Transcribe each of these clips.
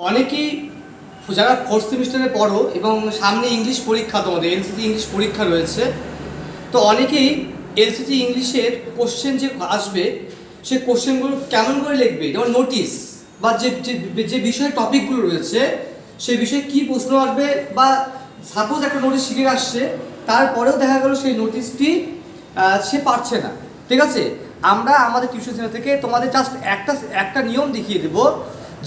অনেকেই যারা ফোর্থ সেমিস্টারে পড়ো এবং সামনে ইংলিশ পরীক্ষা, তোমাদের এলসিসি ইংলিশ পরীক্ষা রয়েছে, তো অনেকেই এলসিসি ইংলিশের কোশ্চেন যে আসবে সেই কোশ্চেনগুলো কেমন করে লিখবে, যেমন নোটিস বা যে যে বিষয়ের টপিকগুলো রয়েছে সেই বিষয়ে কী প্রশ্ন আসবে, বা সাপোজ একটা নোটিশ শিখে আসছে তারপরেও দেখা গেল সেই নোটিশটি সে পারছে না। ঠিক আছে, আমরা আমাদের টিউশন সেন্টার থেকে তোমাদের জাস্ট একটা নিয়ম দেখিয়ে দেবো,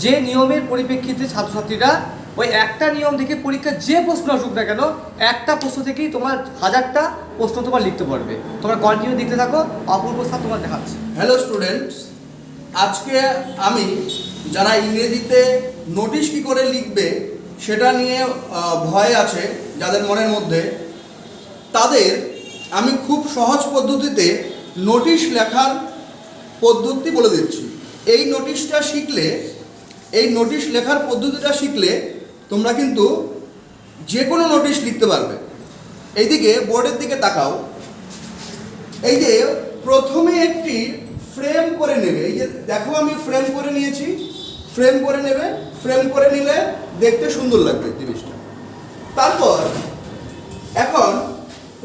যে নিয়মের পরিপ্রেক্ষিতে ছাত্রছাত্রীরা ওই একটা নিয়ম দেখে পরীক্ষার যে প্রশ্ন আসুক না কেন একটা প্রশ্ন থেকেই তোমার 1000টা প্রশ্ন তোমার লিখতে পারবে। তোমরা কন্টিনিউ দেখতে থাকো, অপূর্ব স্যার তোমার দেখাচ্ছে। হ্যালো স্টুডেন্টস, আজকে আমি যারা ইংরেজিতে নোটিশ কী করে লিখবে সেটা নিয়ে ভয় আছে যাদের মনের মধ্যে, তাদের আমি খুব সহজ পদ্ধতিতে নোটিশ লেখার পদ্ধতি বলে দিচ্ছি। এই নোটিশ লেখার পদ্ধতিটা শিখলে তোমরা কিন্তু যে কোনো নোটিশ লিখতে পারবে। এইদিকে বোর্ডের দিকে তাকাও। এই যে প্রথমে একটি ফ্রেম করে নেবে, এই যে দেখো আমি ফ্রেম করে নিয়েছি, ফ্রেম করে নেবে। ফ্রেম করে নিলে দেখতে সুন্দর লাগবে জিনিসটা। তারপর এখন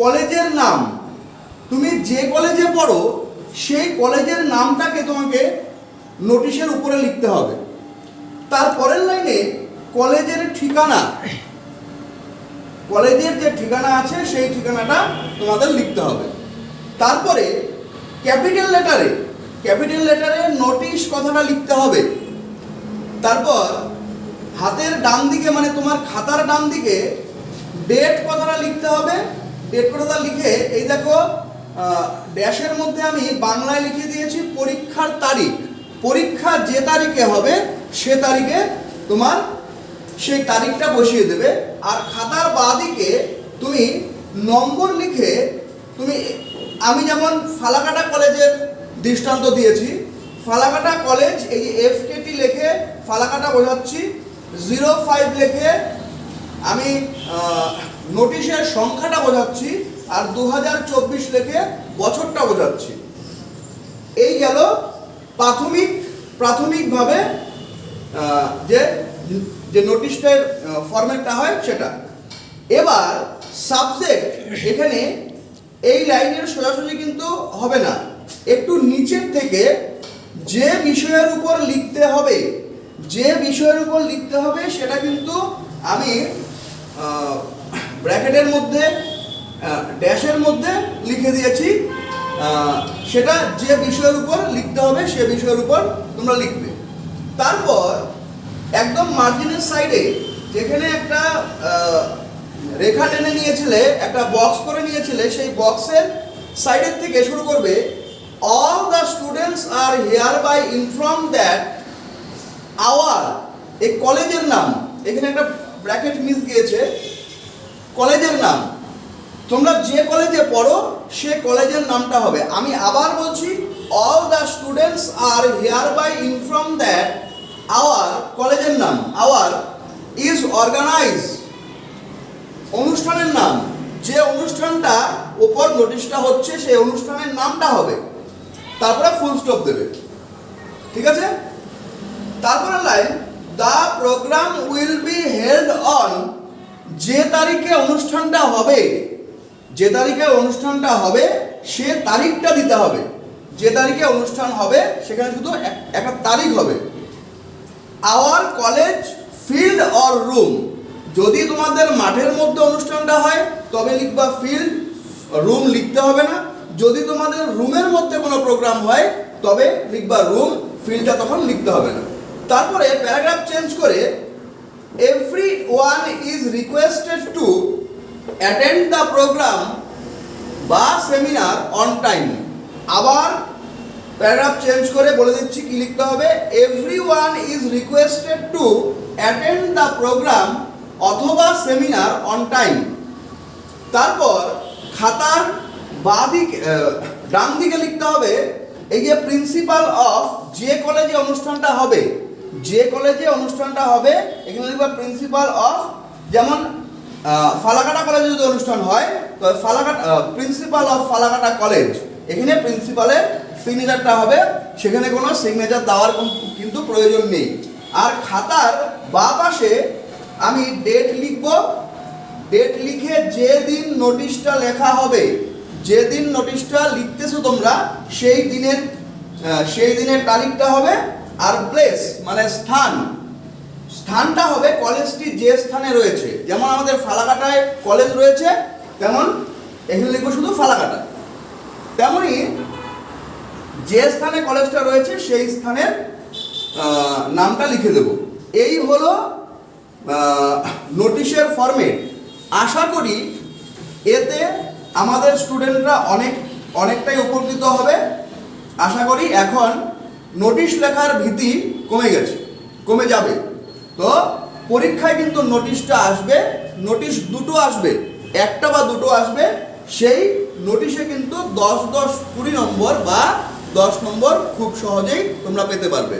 কলেজের নাম, তুমি যে কলেজে পড়ো সেই কলেজের নামটাকে তোমাকে নোটিশের উপরে লিখতে হবে। তারপরের লাইনে কলেজের ঠিকানা, কলেজের যে ঠিকানা আছে সেই ঠিকানাটা তোমাদের লিখতে হবে। তারপরে ক্যাপিটাল লেটারে নোটিশ কথাটা লিখতে হবে। তারপর হাতের ডান দিকে, মানে তোমার খাতার ডান দিকে ডেট কথাটা লিখতে হবে। ডেট কথাটা লিখে এই দেখো ড্যাশের মধ্যে আমি বাংলায় লিখে দিয়েছি পরীক্ষার তারিখ। পরীক্ষা যে তারিখে হবে সে তারিখে তোমার সেই তারিখটা বসিয়ে দেবে। আর খাতার বাঁ দিকে তুমি নম্বর লিখে, আমি যেমন ফালাকাটা কলেজের দৃষ্টান্ত দিয়েছি, ফালাকাটা কলেজ, এই FKT লিখে ফালাকাটা বোঝাচ্ছি, 05 লিখে আমি নোটিশের সংখ্যাটা বোঝাচ্ছি, আর 2024 লিখে বছরটা বোঝাচ্ছি। এই গেল প্রাথমিকভাবে যে নোটিশটার ফরম্যাটটা হয় সেটা। এবার সাবজেক্ট, এখানে এই লাইনের সোজাসুজি কিন্তু হবে না, একটু নিচের থেকে যে বিষয়ের উপর লিখতে হবে সেটা কিন্তু আমি ব্র্যাকেটের মধ্যে ড্যাশের মধ্যে লিখে দিয়েছি। সেটা যে বিষয়ের উপর লিখতে হবে সে বিষয়ের উপর তোমরা লিখবে। তারপর একদম মার্জিনের সাইডে যেখানে একটা রেখা টেনে নিয়েছিলে, একটা বক্স করে নিয়েছিলে, সেই বক্সের সাইডের থেকে শুরু করবে, all the students are hereby informed that our, এই কলেজের নাম, এখানে একটা ব্র্যাকেট মিস গিয়েছে, কলেজের নাম, তোমরা যে কলেজে পড়ো সে কলেজের নামটা হবে। আমি আবার বলছি, all the students are hereby informed that our, কলেজের নাম, আওয়ার ইজ অর্গানাইজ, অনুষ্ঠানের নাম, যে অনুষ্ঠানটা উপর নোটিশটা হচ্ছে সেই অনুষ্ঠানের নামটা হবে। তারপরে ফুল স্টপ দেবে। ঠিক আছে? তারপরে line, the programme will be held on, যে তারিখে অনুষ্ঠানটা হবে সে তারিখটা দিতে হবে। যে তারিখে অনুষ্ঠান হবে সেখানে শুধু একটা তারিখ হবে। Our college field or room, যদি তোমাদের মাঠের মধ্যে অনুষ্ঠানটা হয় তবে লিখবা ফিল্ড, রুম লিখতে হবে না। যদি তোমাদের রুমের মধ্যে কোনো প্রোগ্রাম হয় তবে লিখবা রুম, ফিল্ডটা তখন লিখতে হবে না। তারপরে প্যারাগ্রাফ চেঞ্জ করে, everyone is requested to attend the programme বা সেমিনার অন টাইম। আবার প্যারাগ্রাফ চেঞ্জ করে বলে দিচ্ছি কি লিখতে হবে, everyone is requested to attend the programme অথবা সেমিনার অন টাইম। তারপর খাতার ডান দিকে লিখতে হবে, এই যে প্রিন্সিপাল অফ, যে কলেজে অনুষ্ঠানটা হবে এখানে লিখবা প্রিন্সিপাল অফ, যেমন ফালাকাটা কলেজে যদি অনুষ্ঠান হয় তো প্রিন্সিপাল অফ ফালাকাটা কলেজ, এখানে প্রিন্সিপালের সিগনেচারটা হবে, সেখানে কোনো সিগনেচার দেওয়ার কিন্তু প্রয়োজন নেই। আর খাতার বাঁ পাশে আমি ডেট লিখব। ডেট লিখে যেদিন নোটিশটা লেখা হবে, যেদিন নোটিশটা লিখতেছো তোমরা সেই দিনের তারিখটা হবে। আর প্লেস মানে স্থানটা হবে কলেজটি যে স্থানে রয়েছে। যেমন আমাদের ফালাকাটায় কলেজ রয়েছে, তেমন এখানে লিখবো শুধু ফালাকাটা। তেমনি যে স্থানে কলেজটা রয়েছে সেই স্থানের নামটা লিখে দেব। এই হলো নোটিশের ফরম্যাট। আশা করি এতে আমাদের স্টুডেন্টরা অনেকটাই উপকৃত হবে। আশা করি এখন নোটিশ লেখার ভীতি কমে যাবে। তো পরীক্ষায় কিন্তু নোটিশটা আসবে, নোটিশ দুটো আসবে, একটা বা দুটো আসবে। সেই নোটিশে কিন্তু 10-20 নম্বর বা 10 নম্বর খুব সহজেই তোমরা পেতে পারবে।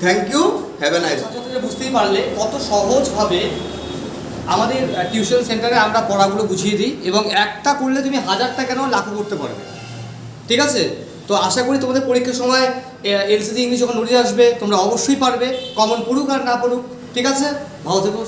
Thank you, have a nice. ছাত্রছাত্রীরা বুঝতেই পারলে কত সহজভাবে আমাদের টিউশন সেন্টারে আমরা পড়াগুলো বুঝিয়ে দিই, এবং একটা করলে তুমি 1000টা কেন লাখও করতে পারবে। ঠিক আছে, তো আশা করি তোমাদের পরীক্ষার সময় এলসিসি ইংলিশ যখন নোটিশ আসবে তোমরা অবশ্যই পারবে, কমন পড়ুক আর না পড়ুক। ঠিক আছে, ভালো থেকো।